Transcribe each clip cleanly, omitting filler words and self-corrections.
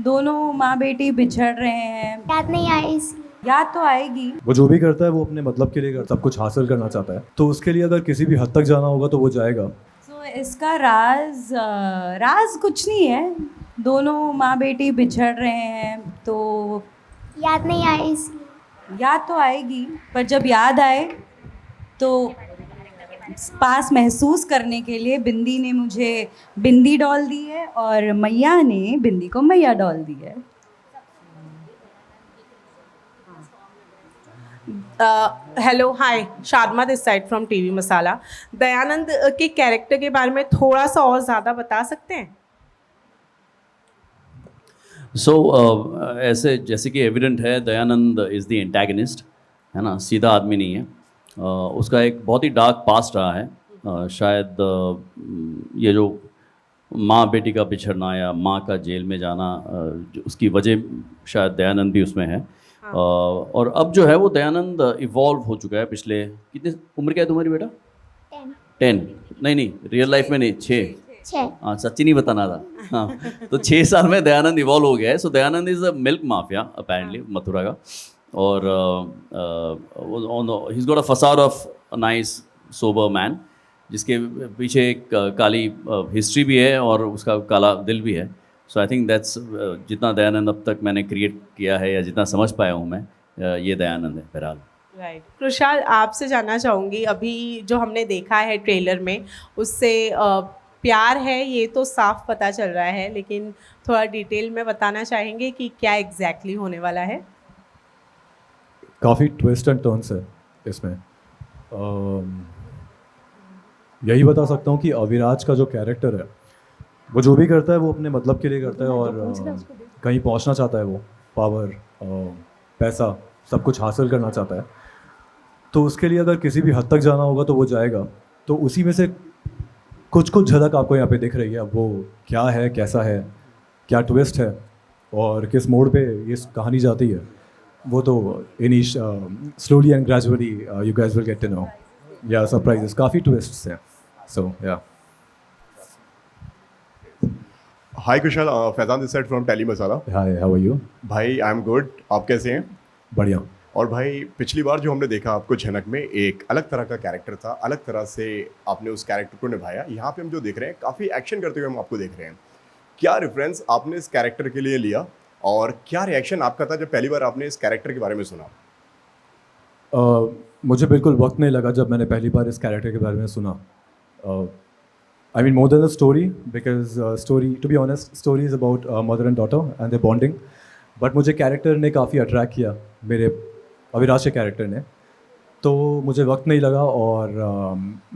दोनों माँ बेटी बिछड़ रहे हैं। याद नहीं आई इस याद तो आएगी। वो जो भी करता है वो अपने मतलब के लिए करता है, सब कुछ हासिल करना चाहता है, तो उसके लिए अगर किसी भी हद तक जाना होगा तो वो जाएगा। तो इसका राज कुछ नहीं है। दोनों माँ बेटी बिछड़ रहे हैं तो याद नहीं आई इस याद तो आएगी, पर जब याद आए तो पास महसूस करने के लिए बिंदी ने मुझे बिंदी डॉल दी है और मैया ने बिंदी को मैया डॉल दी है। Hello hi, Shadma this side from TV masala. Dayanand के कैरेक्टर के बारे में थोड़ा सा और ज़्यादा बता सकते हैं? ऐसे जैसे कि एविडेंट है, दयानंद इज़ द एंटैगनिस्ट, है ना, सीधा आदमी नहीं है। उसका एक बहुत ही डार्क पास्ट रहा है। शायद ये जो माँ बेटी का बिछड़ना या माँ का जेल में जाना, उसकी वजह शायद दयानंद भी उसमें है। और अब जो है वो दयानंद इवॉल्व हो चुका है। पिछले कितने उम्र क्या है तुम्हारी बेटा? 10। नहीं, रियल लाइफ में नहीं, 6। हाँ, सच्ची नहीं बताना था। हाँ, तो 6 साल में दयानंद इवॉल्व हो गया है। So Dayanand is a milk mafia apparently, Mathura का। और he is got a facade of a nice sober man, जिसके पीछे एक काली हिस्ट्री भी है और उसका काला दिल भी है। सो आई थिंक दैट्स जितना दयानंद अब तक मैंने क्रिएट किया है या जितना समझ पाया हूँ मैं, ये दयानंद है बहरहाल। राइट। कृषाल, आपसे जानना चाहूँगी, अभी जो हमने देखा है ट्रेलर में, उससे प्यार है ये तो साफ पता चल रहा है, लेकिन थोड़ा डिटेल में बताना चाहेंगे कि क्या एग्जैक्टली होने वाला है? काफ़ी ट्विस्ट एंड टर्न्स है इसमें। यही बता सकता हूँ कि अविराज का जो कैरेक्टर है, वो जो भी करता है वो अपने मतलब के लिए करता है और कहीं पहुँचना चाहता है। वो पावर, पैसा, सब कुछ हासिल करना चाहता है, तो उसके लिए अगर किसी भी हद तक जाना होगा तो वो जाएगा। तो उसी में से कुछ झलक आपको यहाँ पे दिख रही है। अब वो क्या है, कैसा है, क्या ट्विस्ट है और किस मोड़ पे ये कहानी जाती है, वो तो slowly and gradually you guys will get to know. Yeah surprises, काफ़ी ट्विस्ट्स हैं। So yeah hi Kushal, Faizan this side from telly masala. Hi, how are you? भाई आई एम गुड, आप कैसे हैं? बढ़िया। और भाई पिछली बार जो हमने देखा आपको झनक में, एक अलग तरह का कैरेक्टर था, अलग तरह से आपने उस कैरेक्टर को निभाया। यहाँ पे हम जो देख रहे हैं, काफ़ी एक्शन करते हुए हम आपको देख रहे हैं। क्या रेफरेंस आपने इस कैरेक्टर के लिए लिया और क्या रिएक्शन आपका था जब पहली बार आपने इस कैरेक्टर के बारे में सुना? मुझे बिल्कुल वक्त नहीं लगा जब मैंने पहली बार इस कैरेक्टर के बारे में सुना। I mean, more than a story, because to be honest, story is about mother and daughter and their bonding. But मुझे कैरेक्टर ने काफ़ी अट्रैक्ट किया, मेरे अविराज के कैरेक्टर ने। तो मुझे वक्त नहीं लगा और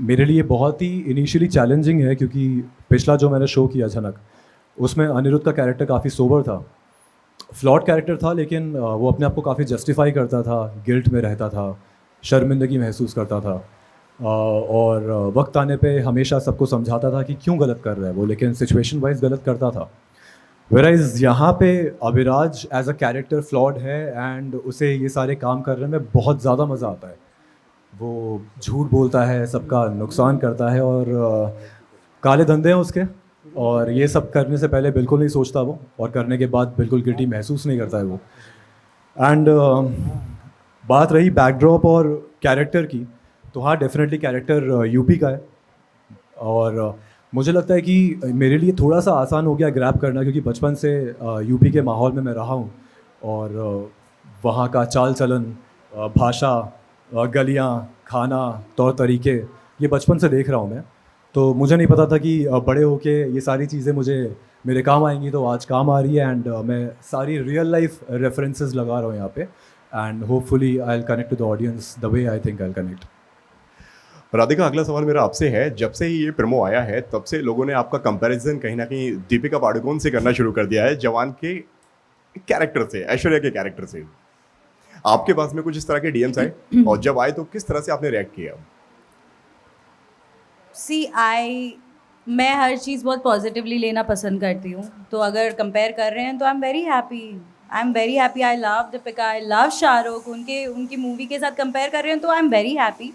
मेरे लिए बहुत ही इनिशियली चैलेंजिंग है, क्योंकि पिछला जो मैंने शो किया झनक, उसमें अनिरुद्ध का कैरेक्टर काफ़ी सोबर था, फ्लॉट कैरेक्टर था, लेकिन वो अपने आप को काफ़ी जस्टिफाई करता था, गिल्ट में रहता था, शर्मिंदगी महसूस करता था और वक्त आने पे हमेशा सबको समझाता था कि क्यों गलत कर रहा है वो, लेकिन सिचुएशन वाइज गलत करता था। वेराइज यहाँ पे Aviraj as a character flawed है एंड उसे ये सारे काम करने में बहुत ज़्यादा मज़ा आता है। वो झूठ बोलता है, सबका नुकसान करता है और काले धंधे हैं उसके, और ये सब करने से पहले बिल्कुल नहीं सोचता वो, और करने के बाद बिल्कुल गिल्टी महसूस नहीं करता है वो। एंड बात रही बैकड्रॉप और कैरेक्टर की, तो हाँ, डेफिनेटली कैरेक्टर यूपी का है और मुझे लगता है कि मेरे लिए थोड़ा सा आसान हो गया ग्रैब करना, क्योंकि बचपन से यूपी के माहौल में मैं रहा हूँ और वहाँ का चाल चलन, भाषा, गलियाँ, खाना, तौर तरीके, ये बचपन से देख रहा हूँ मैं। तो मुझे नहीं पता था कि बड़े होके ये सारी चीज़ें मेरे काम आएंगी, तो आज काम आ रही है एंड मैं सारी रियल लाइफ रेफरेंसेस लगा रहा हूँ यहाँ पे and hopefully I will connect to the audience the way I think I will connect. Radhika, अगला सवाल मेरा आपसे है। जब से ही ये प्रोमो आया है तब से लोगों ने आपका कंपैरिजन कहीं ना कहीं दीपिका पादुकोण से करना शुरू कर दिया है, जवान के कैरेक्टर से, ऐश्वर्या के कैरेक्टर से। आपके पास में कुछ इस तरह के डीएम्स आए और जब आए तो किस तरह से आपने रिएक्ट किया? मैं हर चीज़ बहुत पॉजिटिवली लेना पसंद करती हूँ, तो अगर कंपेयर कर रहे हैं तो I am very happy. I love Deepika, I love Shahrukh, उनकी मूवी के साथ कंपेयर कर रहे हैं तो I am very happy.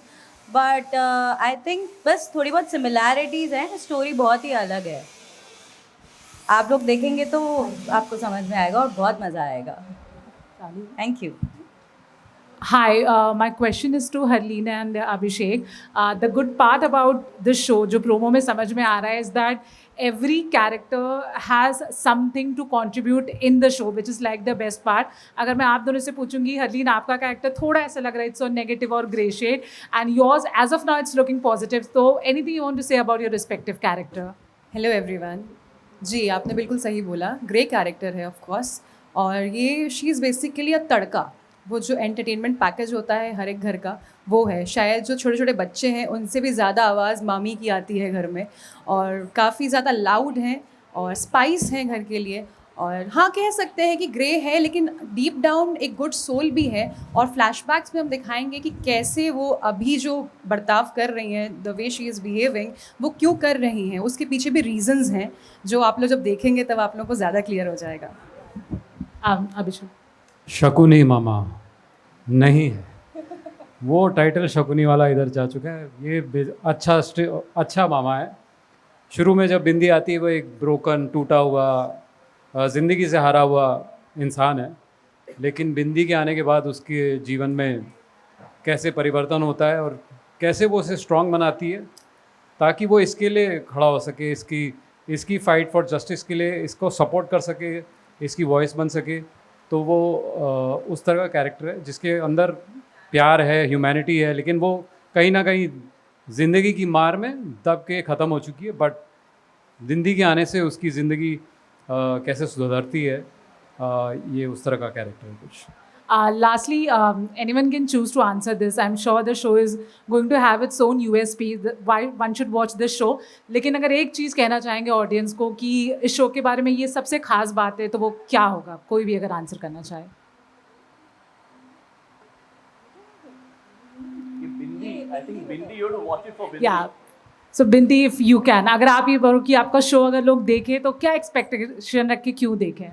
But I think बस थोड़ी बहुत सिमिलैरिटीज़ हैं, स्टोरी बहुत ही अलग है। आप लोग देखेंगे तो आपको समझ में आएगा और बहुत मज़ा आएगा. Thank you. Hi, my question is to Harleen and Abhishek. The good part about this show, जो promo में समझ में आ रहा है, is that every character has something to contribute in the show, which is like the best part. अगर मैं आप दोनों से पूछूंगी, हरलीन आपका कैरेक्टर थोड़ा ऐसा लग रहा है, it's on negative और grey shade, and yours as of now it's looking positive. So anything you want to say about your respective character? Hello everyone. जी आपने बिल्कुल सही बोला, ग्रे कैरेक्टर है ऑफ कोर्स, और ये she is basically a tadka. वो जो एंटरटेनमेंट पैकेज होता है हर एक घर का, वो है. शायद जो छोटे छोटे बच्चे हैं उनसे भी ज़्यादा आवाज़ मामी की आती है घर में, और काफ़ी ज़्यादा लाउड हैं और स्पाइस हैं घर के लिए. और हाँ, कह सकते हैं कि ग्रे है लेकिन डीप डाउन एक गुड सोल भी है. और फ्लैशबैक्स में हम दिखाएंगे कि कैसे वो अभी जो बर्ताव कर रही हैं, the way she is behaving, वो क्यों कर रही हैं, उसके पीछे भी रीजंस हैं जो आप लोग जब देखेंगे तब आप लोगों को ज़्यादा क्लियर हो जाएगा. अभिषेक. शकुनी मामा नहीं है, वो टाइटल शकुनी वाला इधर जा चुका है. ये अच्छा मामा है. शुरू में जब बिंदी आती है वो एक ब्रोकन, टूटा हुआ, ज़िंदगी से हारा हुआ इंसान है, लेकिन बिंदी के आने के बाद उसके जीवन में कैसे परिवर्तन होता है और कैसे वो उसे स्ट्रॉन्ग बनाती है ताकि वो इसके लिए खड़ा हो सके, इसकी फ़ाइट फॉर जस्टिस के लिए इसको सपोर्ट कर सके, इसकी वॉइस बन सके. तो वो उस तरह का कैरेक्टर है जिसके अंदर प्यार है, ह्यूमैनिटी है, लेकिन वो कहीं ना कहीं ज़िंदगी की मार में दब के ख़त्म हो चुकी है. बट बिंदी के आने से उसकी ज़िंदगी कैसे सुधरती है, ये उस तरह का कैरेक्टर है कुछ. Lastly, anyone can choose to answer this. I'm sure the show is going to have its own USP. Why one should watch this show. लेकिन अगर एक चीज़ कहना चाहेंगे ऑडियंस को कि इस शो के बारे में ये सबसे खास बात है, तो वो क्या होगा? कोई भी अगर आंसर करना चाहे. I think Bindi, you have to watch it for Bindi. Yeah. So Bindi, if you can, अगर आप ये बोलो कि आपका शो अगर लोग देखें तो क्या एक्सपेक्टेशन रख के क्यों देखें?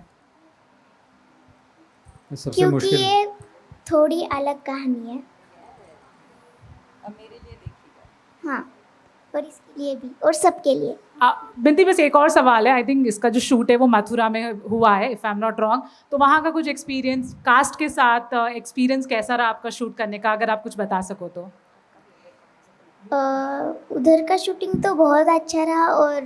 सबसे क्योंकि मुश्किल ये थोड़ी अलग कहानी है. अब मेरे लिए देखिएगा. हाँ, और इसके लिए भी और सबके लिए. बिंदी, बस एक और सवाल है. आई थिंक इसका जो शूट है वो मथुरा में हुआ है, if I am not wrong. तो वहाँ का कुछ एक्सपीरियंस, कास्ट के साथ एक्सपीरियंस कैसा रहा आपका शूट करने का, अगर आप कुछ बता सको तो. उधर का शूटिंग तो बहुत अच्छा रहा, और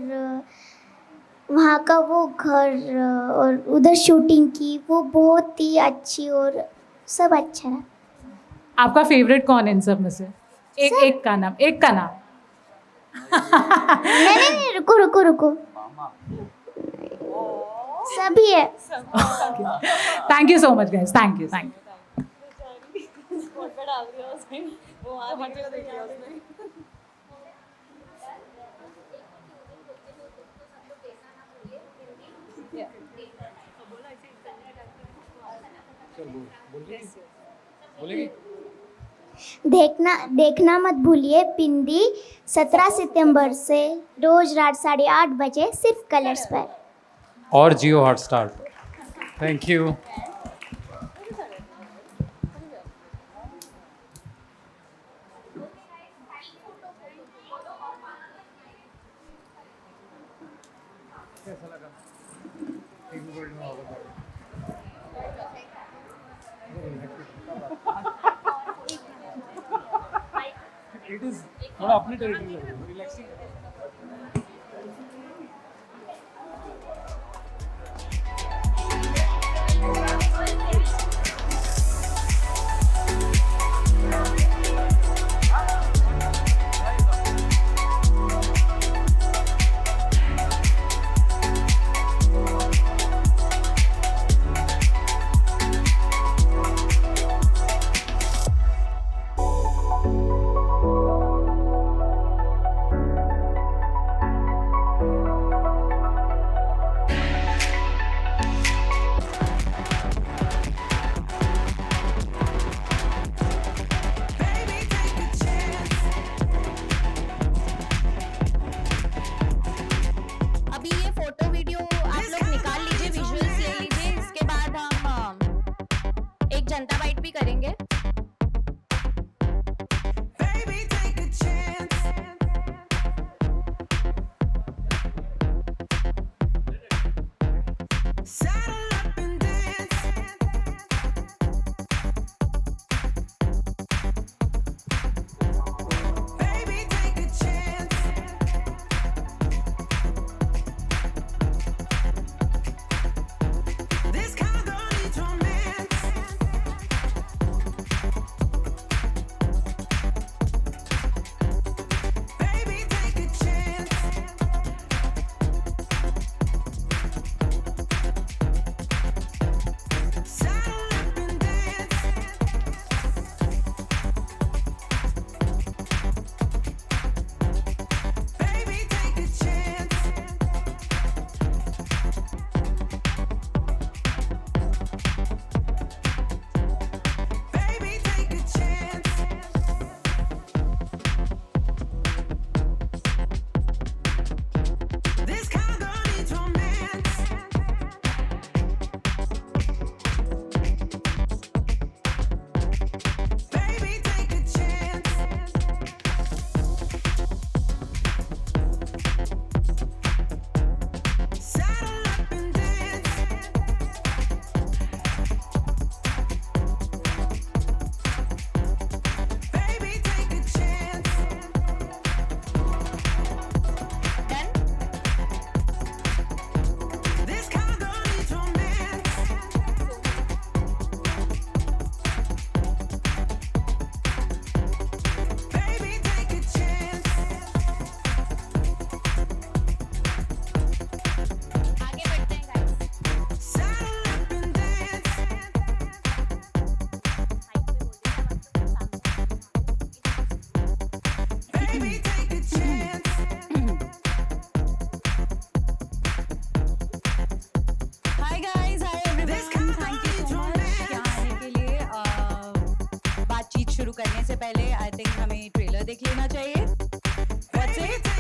वहाँ का वो घर और उधर शूटिंग की वो बहुत ही अच्छी, और सब अच्छा रहा. आपका फेवरेट कौन है इन सब में से? एक का नाम. नहीं, रुको. सभी है. Thank you so much guys. Thank you. देखना मत भूलिए पिंडी 17 सितंबर से रोज रात 8:30 बजे सिर्फ कलर्स पर और जियो हॉटस्टार पर. Thank you. इट इज थोड़ा अपनी टेरिटरी लग रही है, रिलैक्सिंग. शुरू करने से पहले आई थिंक हमें ट्रेलर देख लेना चाहिए. What's it?